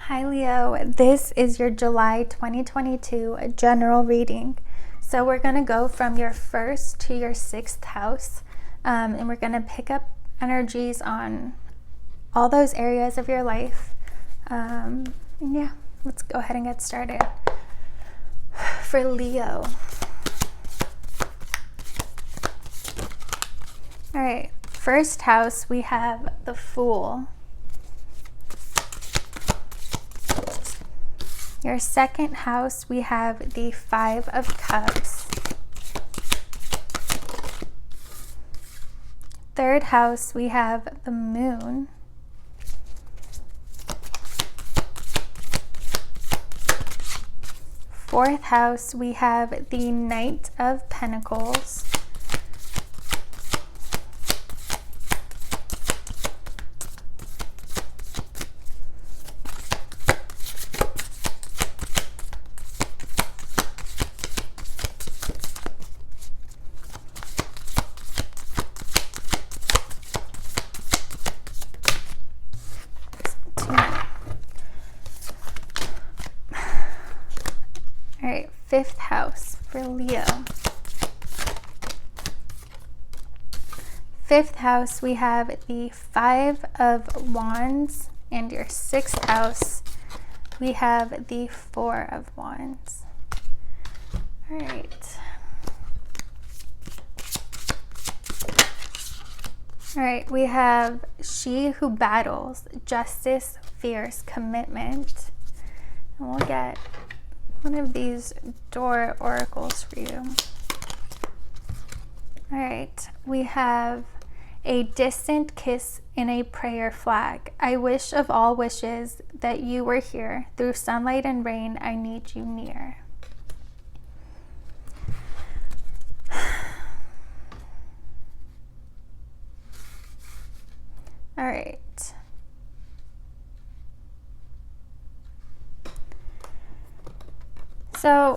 Hi Leo, this is your July 2022 general reading. So we're going to go from your first to your sixth house, and we're going to pick up energies on all those areas of your life. Yeah, let's go ahead and get started. For Leo. All right, first house, we have the Fool. Your second house, we have the Five of Cups. Third house, we have the Moon. Fourth house, we have the Knight of Pentacles. All right, fifth house for Leo. Fifth house, we have the Five of Wands, and your sixth house, we have the Four of Wands. All right. All right, we have She Who Battles, Justice, Fierce, Commitment. And we'll get one of these door oracles for you. All right, we have A Distant Kiss in a Prayer Flag. I wish of all wishes that you were here. Through sunlight and rain, I need you near. All right. So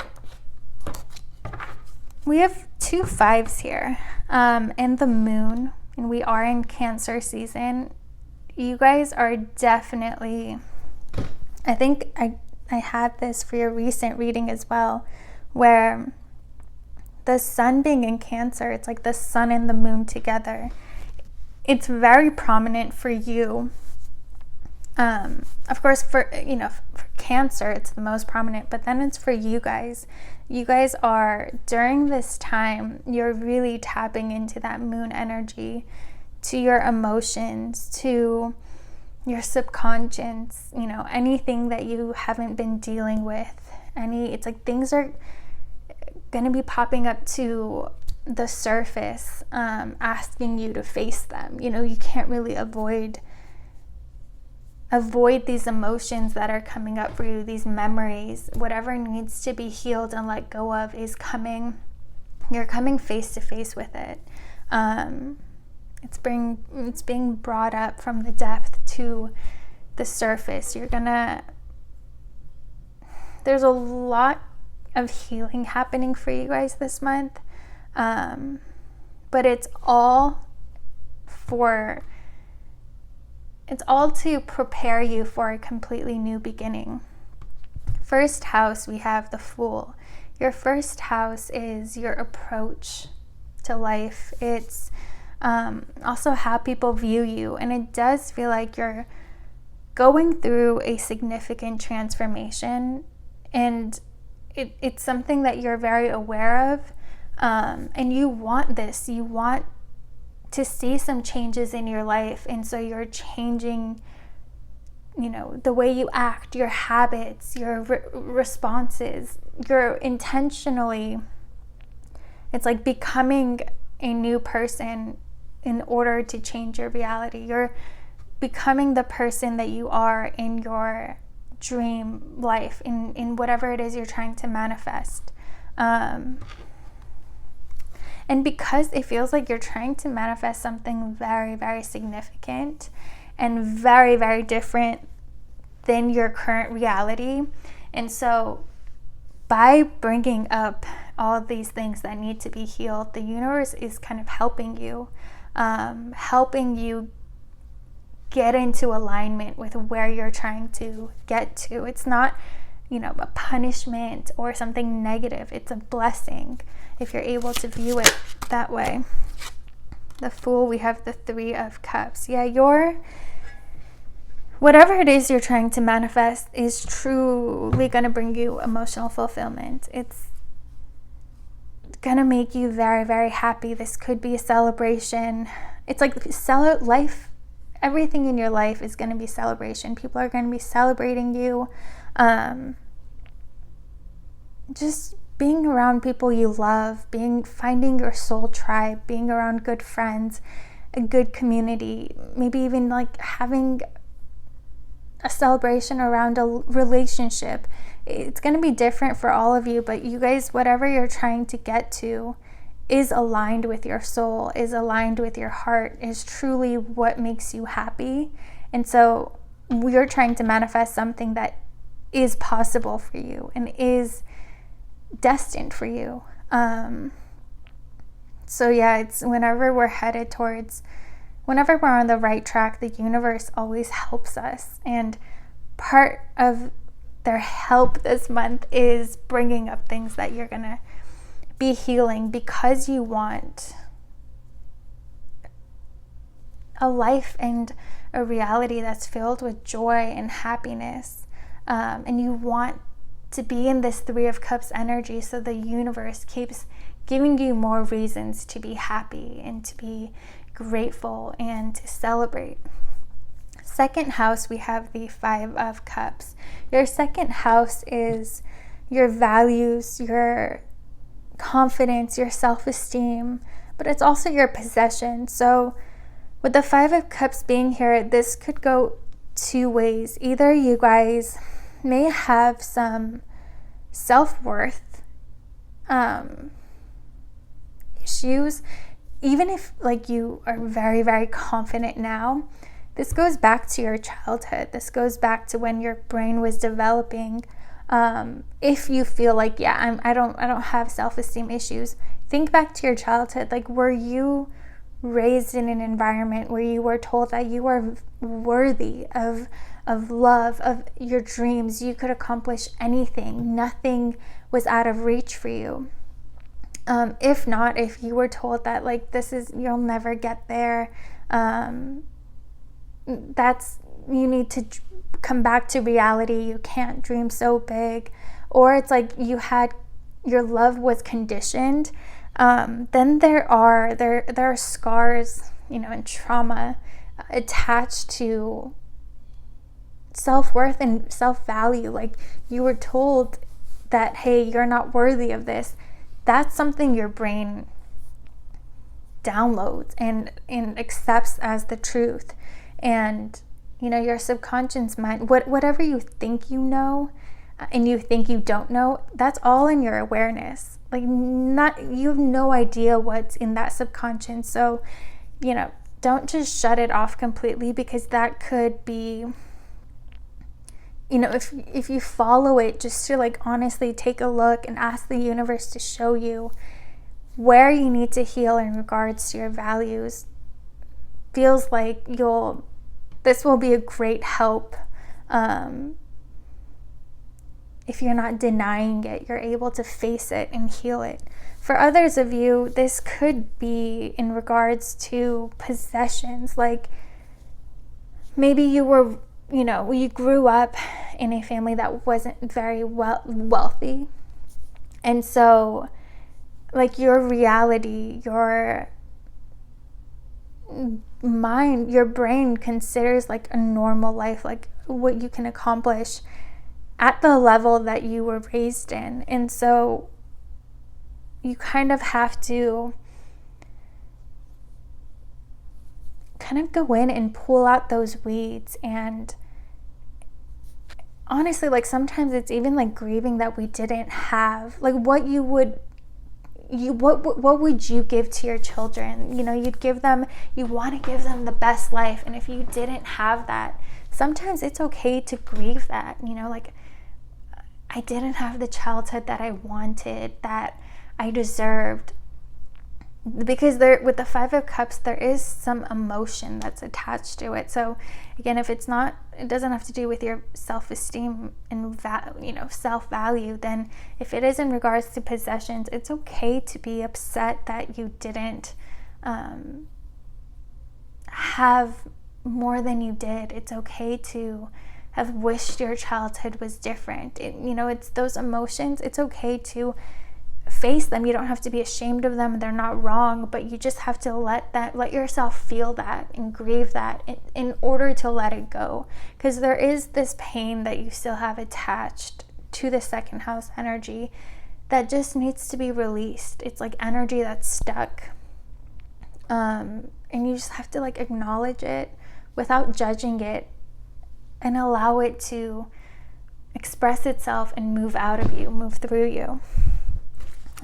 we have two fives here, and the Moon, and we are in Cancer season. You guys are definitely, I think I had this for your recent reading as well, where the sun being in Cancer, it's like the sun and the moon together. It's very prominent for you. Of course, for Cancer, it's the most prominent, but then it's for you guys. You guys are, during this time, you're really tapping into that moon energy, to your emotions, to your subconscious, anything that you haven't been dealing with. It's like things are going to be popping up to the surface, asking you to face them. You can't really avoid these emotions that are coming up for you, these memories. Whatever needs to be healed and let go of is coming. You're coming face to face with it. It's being brought up from the depth to the surface. There's a lot of healing happening for you guys this month. But it's all to prepare you for a completely new beginning. First house, we have the Fool. Your first house is your approach to life. It's also how people view you, and it does feel like you're going through a significant transformation, and it's something that you're very aware of, and you want this. You want to see some changes in your life, and so you're changing the way you act, your habits, your responses. You're intentionally, it's like becoming a new person in order to change your reality. You're becoming the person that you are in your dream life, in whatever it is you're trying to manifest. And because it feels like you're trying to manifest something very, very significant and very, very different than your current reality. And so by bringing up all of these things that need to be healed, the universe is kind of helping you get into alignment with where you're trying to get to. It's not, a punishment or something negative. It's a blessing if you're able to view it that way. The Fool, we have the Three of Cups. Yeah, whatever it is you're trying to manifest is truly going to bring you emotional fulfillment. It's going to make you very, very happy. This could be a celebration. It's like life. Everything in your life is going to be celebration. People are going to be celebrating you. Just being around people you love, finding your soul tribe, being around good friends, a good community, maybe even like having a celebration around a relationship. It's going to be different for all of you, but you guys, whatever you're trying to get to is aligned with your soul, is aligned with your heart, is truly what makes you happy. And so we're trying to manifest something that is possible for you and is destined for you. So yeah, it's whenever we're on the right track, the universe always helps us. And part of their help this month is bringing up things that you're going to be healing, because you want a life and a reality that's filled with joy and happiness. And you want to be in this Three of Cups energy, so the universe keeps giving you more reasons to be happy and to be grateful and to celebrate. Second house, we have the Five of Cups. Your second house is your values, your confidence, your self-esteem, but it's also your possession. So with the Five of Cups being here, this could go two ways. Either you guys may have some self-worth issues, even if like you are very, very confident now. This goes back to your childhood. This goes back to when your brain was developing. If you feel like, I don't have self-esteem issues, think back to your childhood. Like, were you raised in an environment where you were told that you are worthy of love, of your dreams? You could accomplish anything. Nothing was out of reach for you. If not, if you were told that like you'll never get there, you need to come back to reality. You can't dream so big. Or it's like your love was conditioned. Then there are scars, and trauma attached to self-worth and self-value. Like, you were told that, hey, you're not worthy of this. That's something your brain downloads and accepts as the truth. And your subconscious mind, whatever you think you know and you think you don't know, that's all in your awareness. Like, you have no idea what's in that subconscious. So, don't just shut it off completely, because that could be, if you follow it, just to like honestly take a look and ask the universe to show you where you need to heal in regards to your values, feels like this will be a great help. If you're not denying it, you're able to face it and heal it. For others of you, this could be in regards to possessions. Like, maybe you grew up in a family that wasn't very wealthy. And so, like, your reality, your mind, your brain considers like a normal life, like what you can accomplish at the level that you were raised in. And so you kind of have to kind of go in and pull out those weeds. And honestly, like, sometimes it's even like grieving that we didn't have, like, what would you give to your children? You want to give them the best life. And if you didn't have that, sometimes it's okay to grieve that. Like, I didn't have the childhood that I wanted, that I deserved. because there, with the Five of Cups, there is some emotion that's attached to it. So again, if it's not, it doesn't have to do with your self-esteem and self-value. Then if it is in regards to possessions, it's okay to be upset that you didn't have more than you did. It's okay to have wished your childhood was different. It's those emotions. It's okay to face them. You don't have to be ashamed of them. They're not wrong, but you just have to let yourself feel that and grieve that in order to let it go, because there is this pain that you still have attached to the second house energy that just needs to be released. It's like energy that's stuck, and you just have to acknowledge it without judging it and allow it to express itself and move out of you, move through you.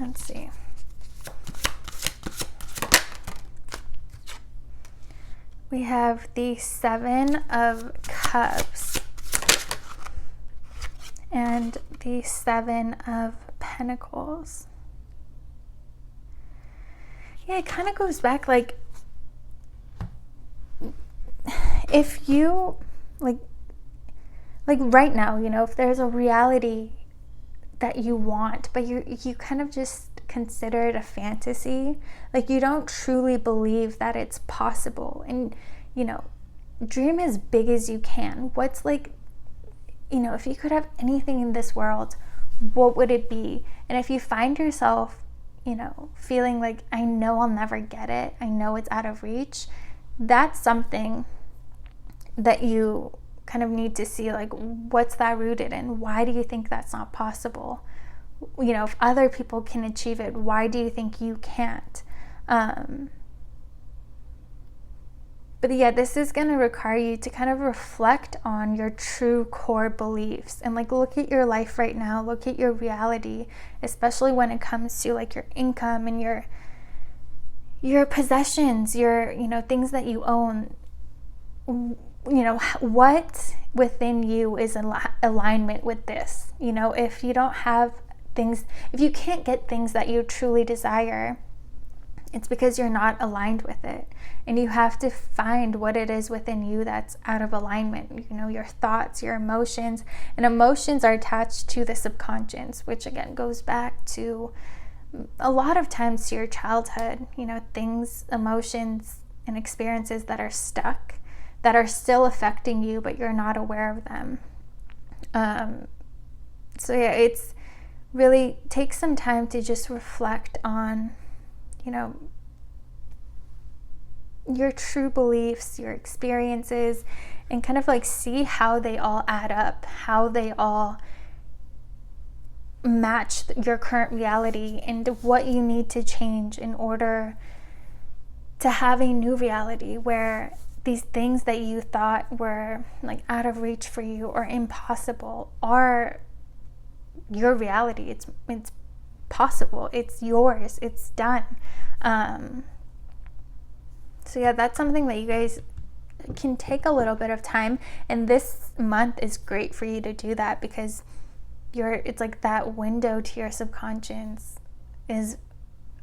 Let's see. We have the Seven of Cups and the Seven of Pentacles. Yeah, it kind of goes back, if you, like right now, if there's a reality that you want, but you kind of just consider it a fantasy, you don't truly believe that it's possible, and dream as big as you can. What's if you could have anything in this world, what would it be? And if you find yourself feeling like, I know I'll never get it, I know it's out of reach, that's something that you kind of need to see, what's that rooted in? Why do you think that's not possible? If other people can achieve it, why do you think you can't? But yeah, this is going to require you to kind of reflect on your true core beliefs and look at your life right now, look at your reality, especially when it comes to your income and your possessions, your things that you own. What within you is in alignment with this. If you don't have things, if you can't get things that you truly desire, it's because you're not aligned with it. And you have to find what it is within you that's out of alignment. Your thoughts, your emotions, and emotions are attached to the subconscious, which again goes back to a lot of times to your childhood, things, emotions, and experiences that are stuck, that are still affecting you, but you're not aware of them. So yeah, it's really takes some time to just reflect on, your true beliefs, your experiences, and kind of see how they all add up, how they all match your current reality, and what you need to change in order to have a new reality where these things that you thought were out of reach for you or impossible are your reality. It's possible. It's yours. It's done. So yeah, that's something that you guys can take a little bit of time, and this month is great for you to do that, because it's that window to your subconscious is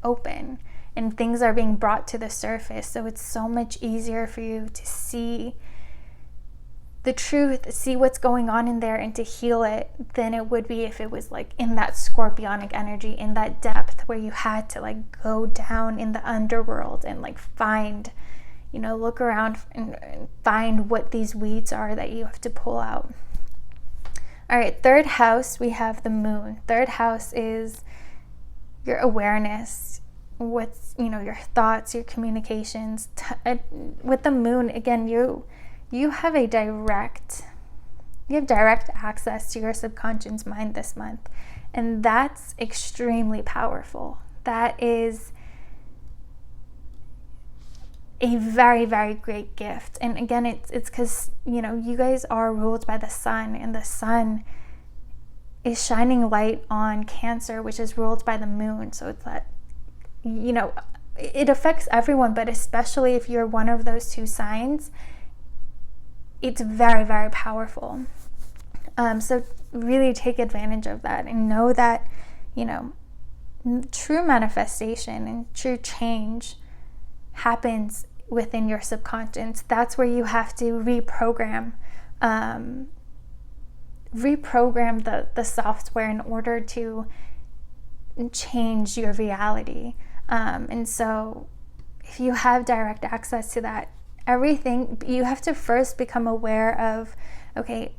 open and things are being brought to the surface. So it's so much easier for you to see the truth, see what's going on in there, and to heal it than it would be if it was in that scorpionic energy, in that depth where you had to go down in the underworld and find, look around and find what these weeds are that you have to pull out. All right, third house, we have the moon. Third house is your awareness, what's, your thoughts, your communications. With the moon, again, you have direct access to your subconscious mind this month, and that's extremely powerful. That is a very, very great gift. And again, it's because you guys are ruled by the sun, and the sun is shining light on Cancer, which is ruled by the moon. So it's that it affects everyone, but especially if you're one of those two signs, it's very, very powerful. So really take advantage of that, and know that, true manifestation and true change happens within your subconscious. That's where you have to reprogram the software in order to change your reality. And so if you have direct access to that, everything, you have to first become aware of, okay,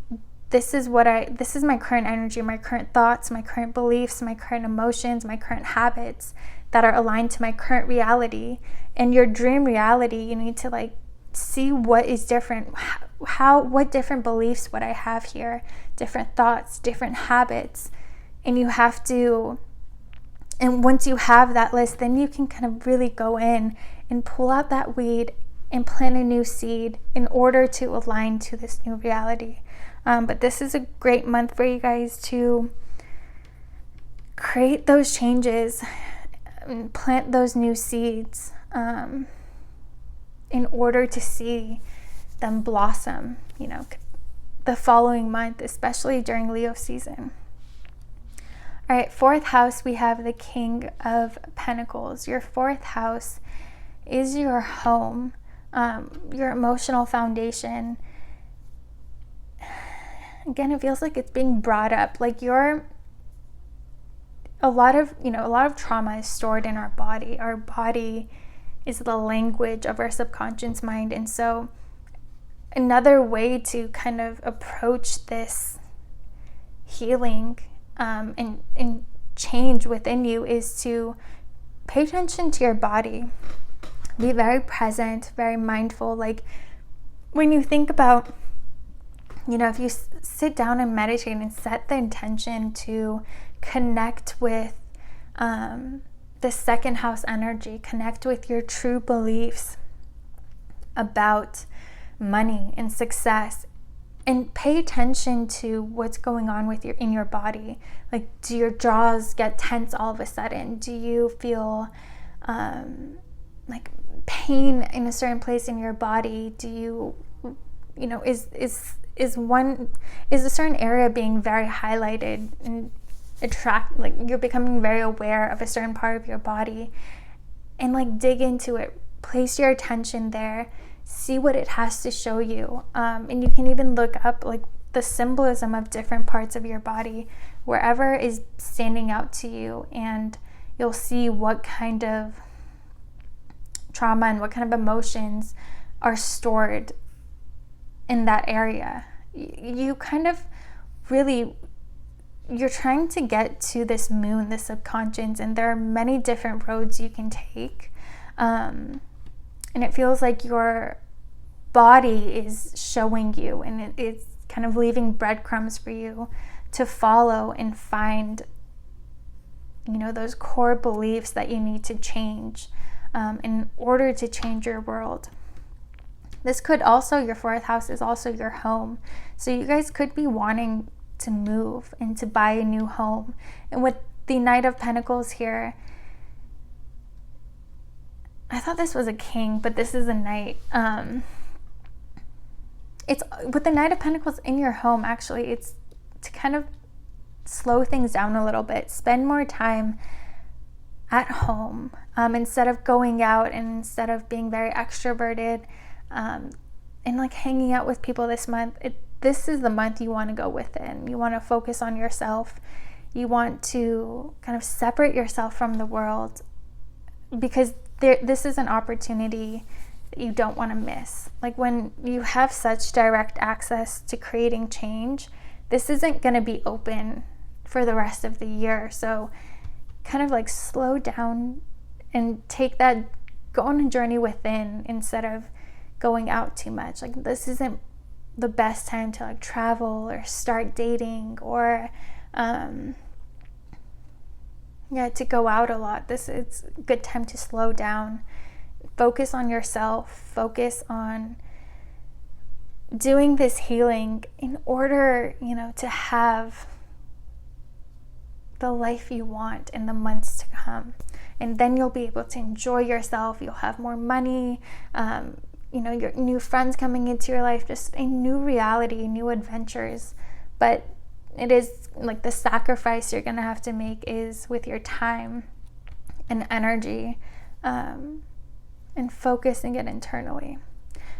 this is my current energy, my current thoughts, my current beliefs, my current emotions, my current habits that are aligned to my current reality. And your dream reality, you need to like see what is different. What different beliefs would I have here? Different thoughts, different habits. And you have to, and once you have that list, then you can kind of really go in and pull out that weed and plant a new seed in order to align to this new reality. But this is a great month for you guys to create those changes, plant those new seeds in order to see them blossom, the following month, especially during Leo season. All right, 4th house, we have the King of Pentacles. Your 4th house is your home, your emotional foundation. Again, it feels like it's being brought up. Like a lot of trauma is stored in our body. Our body is the language of our subconscious mind. And so another way to kind of approach this healing and change within you is to pay attention to your body. Be very present, very mindful. Like when you think about, if you sit down and meditate and set the intention to connect with the 2nd house energy, connect with your true beliefs about money and success, and pay attention to what's going on in your body. Like, do your jaws get tense all of a sudden? Do you feel like pain in a certain place in your body? Do you, is a certain area being very highlighted and like you're becoming very aware of a certain part of your body? And like dig into it, place your attention there, see what it has to show you. And you can even look up like the symbolism of different parts of your body, wherever is standing out to you, and you'll see what kind of trauma and what kind of emotions are stored in that area. You kind of really, you're trying to get to this moon, this subconscious, and there are many different roads you can take. And it feels like your body is showing you, and it's kind of leaving breadcrumbs for you to follow and find, those core beliefs that you need to change in order to change your world. This could also, your 4th house is also your home. So you guys could be wanting to move and to buy a new home. And with the Knight of Pentacles here, I thought this was a king, but this is a knight. It's with the Knight of Pentacles in your home, actually, it's to kind of slow things down a little bit. Spend more time at home instead of going out, and instead of being very extroverted and like hanging out with people this month. This is the month you want to go within. You want to focus on yourself. You want to kind of separate yourself from the world, because this is an opportunity that you don't want to miss. Like when you have such direct access to creating change, this isn't going to be open for the rest of the year. So kind of like slow down and go on a journey within instead of going out too much. Like this isn't the best time to like travel or start dating or to go out a lot. It's a good time to slow down, focus on yourself, focus on doing this healing in order, to have the life you want in the months to come. And then you'll be able to enjoy yourself. You'll have more money, your new friends coming into your life, just a new reality, new adventures. But it is like the sacrifice you're going to have to make is with your time and energy, and focusing it internally.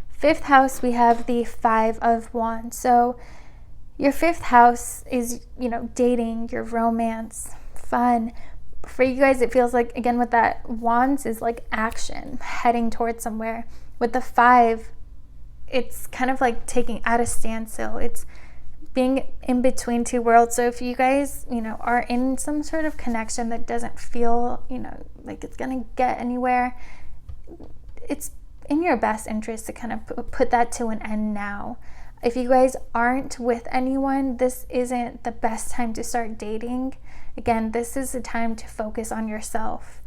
Fifth house, we have the 5 of Wands. So your fifth house is, dating, your romance, fun. For you guys, it feels like, again, with that Wands is like action, heading towards somewhere. With the 5, it's kind of like taking at a standstill. It's being in between two worlds. So if you guys, are in some sort of connection that doesn't feel, like it's going to get anywhere, it's in your best interest to kind of put that to an end now. If you guys aren't with anyone, this isn't the best time to start dating. Again, this is the time to focus on yourself.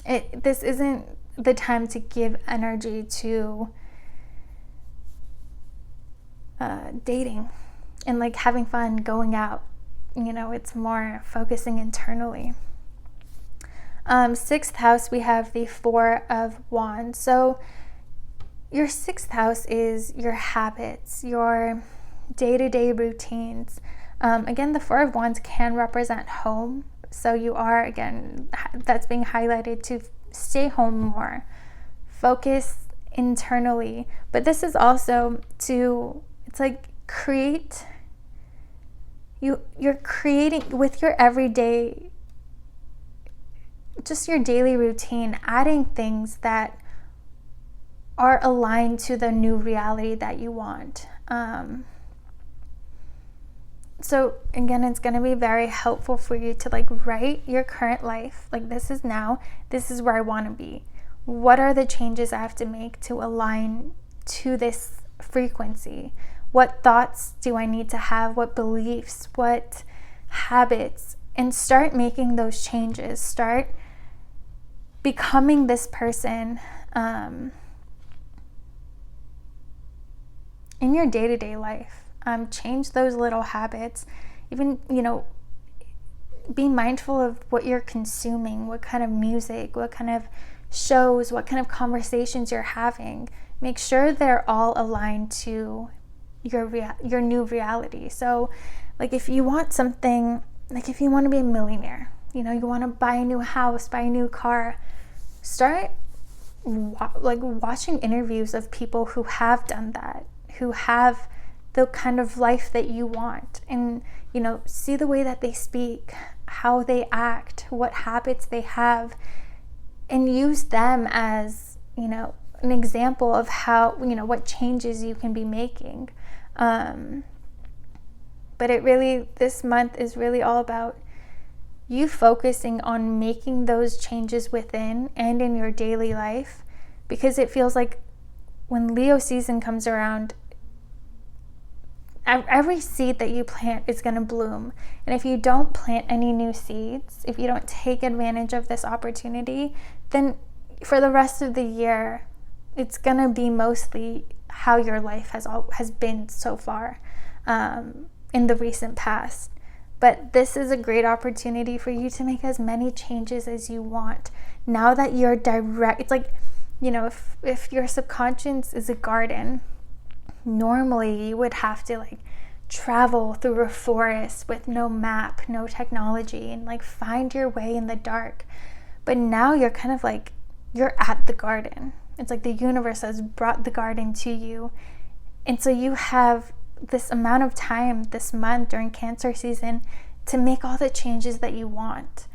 This isn't the time to give energy to dating and like having fun, going out. It's more focusing internally. Sixth house, we have the 4 of Wands. So your 6th house is your habits, your day-to-day routines. Again, the 4 of Wands can represent home. So you are, again, that's being highlighted to stay home more, focus internally. But this is also it's like you're creating with your everyday, just your daily routine, adding things that are aligned to the new reality that you want. So again, it's going to be very helpful for you to like write your current life. Like, this is where I want to be. What are the changes I have to make to align to this frequency? What thoughts do I need to have? What beliefs? What habits? And start making those changes. Start becoming this person in your day-to-day life. Change those little habits. Even, be mindful of what you're consuming, what kind of music, what kind of shows, what kind of conversations you're having. Make sure they're all aligned to your new reality. So, like, if you want something, like if you want to be a millionaire, you want to buy a new house, buy a new car, start watching interviews of people who have done that, who have the kind of life that you want, and see the way that they speak, how they act, what habits they have, and use them as an example of how what changes you can be making. But this month is really all about you focusing on making those changes within and in your daily life, because it feels like when Leo season comes around, every seed that you plant is going to bloom. And if you don't plant any new seeds, if you don't take advantage of this opportunity, then for the rest of the year, it's going to be mostly how your life has been so far in the recent past. But this is a great opportunity for you to make as many changes as you want. Now that you're direct, it's like, if your subconscious is a garden, normally you would have to like travel through a forest with no map, no technology, and like find your way in the dark. But now you're kind of like, you're at the garden. It's like the universe has brought the garden to you. And so you have this amount of time this month during Cancer season to make all the changes that you want.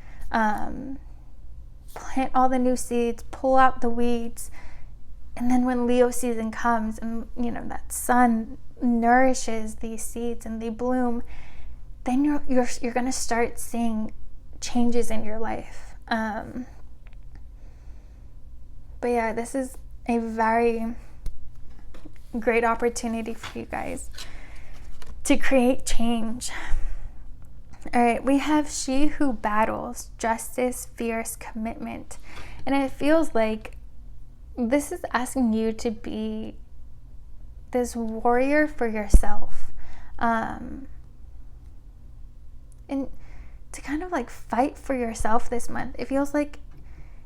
Plant all the new seeds, pull out the weeds. And then when Leo season comes and, that sun nourishes these seeds and they bloom, then you're going to start seeing changes in your life. But yeah, this is a very great opportunity for you guys to create change. All right, we have she who battles, justice, fierce commitment. And it feels like this is asking you to be this warrior for yourself, and to kind of like fight for yourself this month. It feels like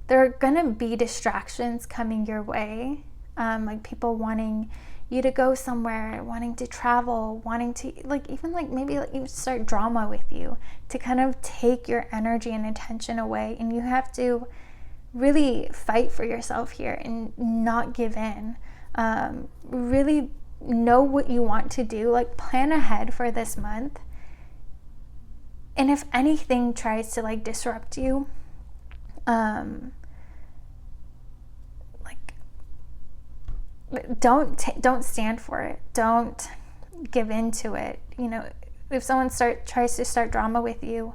there are gonna be distractions coming your way, like people wanting you to go somewhere, wanting to travel, wanting to even maybe you start drama with you to kind of take your energy and attention away. And you have to really fight for yourself here and not give in. Really know what you want to do, plan ahead for this month. And if anything tries to disrupt you, don't stand for it. Don't give in to it. If someone tries to start drama with you,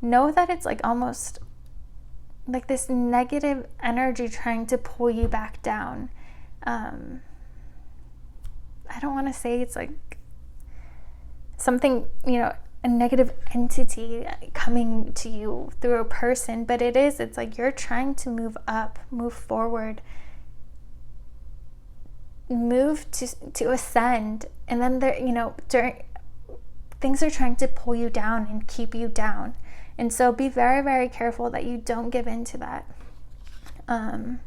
know that it's almost this negative energy trying to pull you back down. I don't want to say it's something, a negative entity coming to you through a person, but it's you're trying to move up, move forward, move to ascend, and then things are trying to pull you down and keep you down. And so be very, very careful that you don't give in to that. And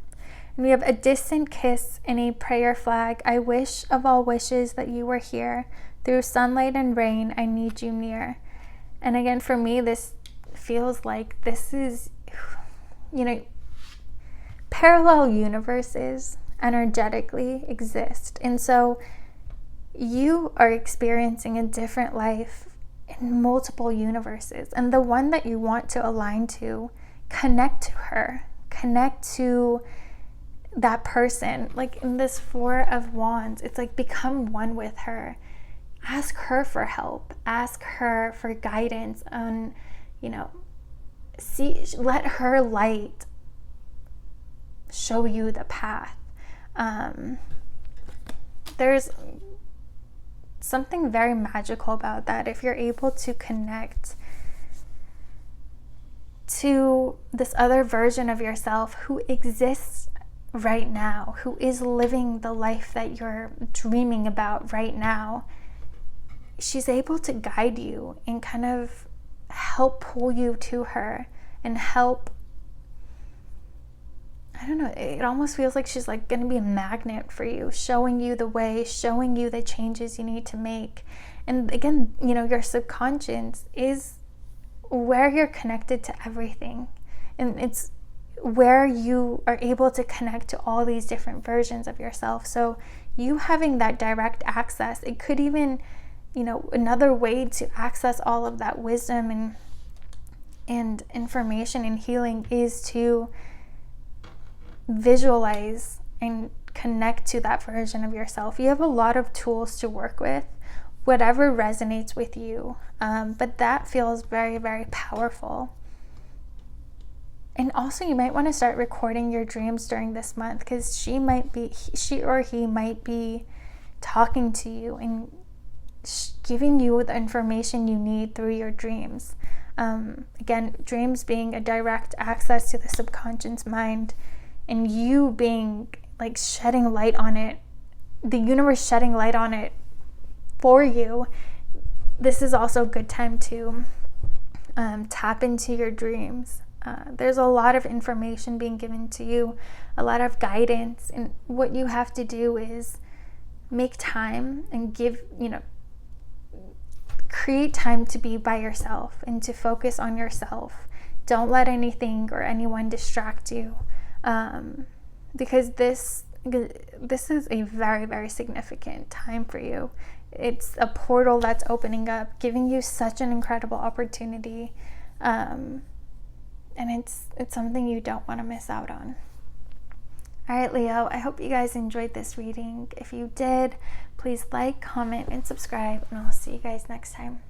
we have a distant kiss and a prayer flag. I wish of all wishes that you were here. Through sunlight and rain, I need you near. And again, for me, this feels like this is, parallel universes energetically exist. And so you are experiencing a different life in multiple universes. And the one that you want to align to, connect to her, connect to that person. In this Four of Wands, it's become one with her. Ask her for help, ask her for guidance on, let her light show you the path. There's something very magical about that. If you're able to connect to this other version of yourself who exists right now, who is living the life that you're dreaming about right now, she's able to guide you and kind of help pull you to her and help, I don't know, it almost feels like she's going to be a magnet for you, showing you the way, showing you the changes you need to make. And again, your subconscious is where you're connected to everything. And it's where you are able to connect to all these different versions of yourself. So you having that direct access, it could even, another way to access all of that wisdom and information and healing is to visualize and connect to that version of yourself. You have a lot of tools to work with, whatever resonates with you, but that feels very, very powerful. And also you might want to start recording your dreams during this month, because she or he might be talking to you and giving you the information you need through your dreams. Again, dreams being a direct access to the subconscious mind, and you being shedding light on it, the universe shedding light on it for you. This is also a good time to tap into your dreams. There's a lot of information being given to you, a lot of guidance, and what you have to do is make time and create time to be by yourself and to focus on yourself. Don't let anything or anyone distract you, because this is a very, very significant time for you. It's a portal that's opening up, giving you such an incredible opportunity, and it's something you don't want to miss out on. All right, Leo, I hope you guys enjoyed this reading. If you did, please like, comment, and subscribe, and I'll see you guys next time.